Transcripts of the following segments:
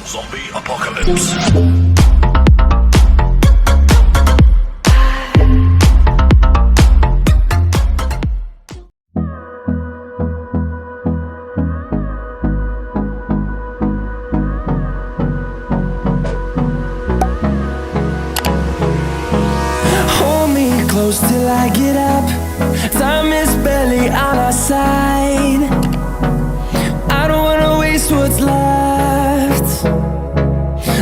Zombie apocalypse. Close till I get up. Time is barely on our side. I don't wanna waste what's left.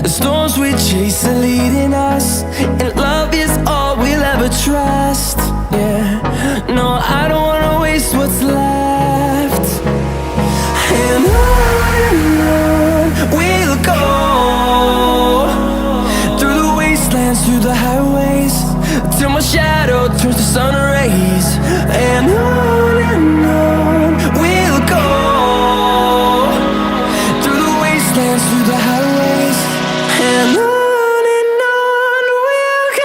The storms we chase are leading us, and love is all we'll ever trust. Yeah, no, I don't wanna waste what's left. And on we'll go, through the wastelands, through the highways, till my shadow turns to sun rays. And on we'll go, through the wastelands, through the highways, and on we'll go.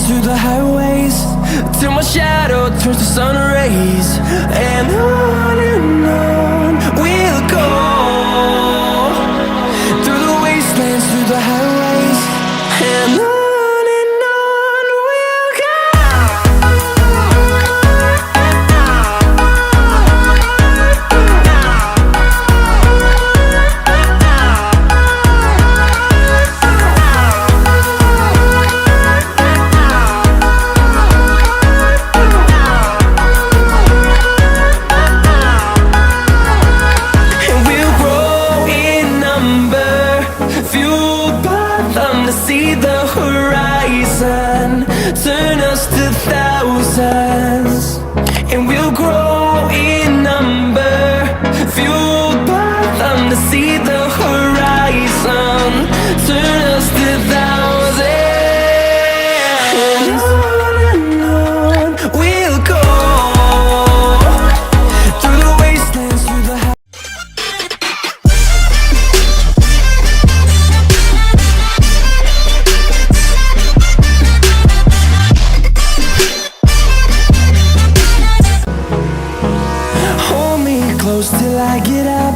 Through the highways, till my shadow turns to sun rays. And on we'll go, through the wastelands, through the highways, and on we'll go. See the horizon turn us to thousands, and we'll grow in number, fueled by them to see the horizon turn us to thousands. And on we'll go, through the wastelands, through the close till I get up.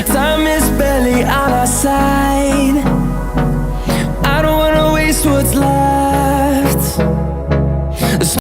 Time is barely on our side. I don't wanna waste what's left.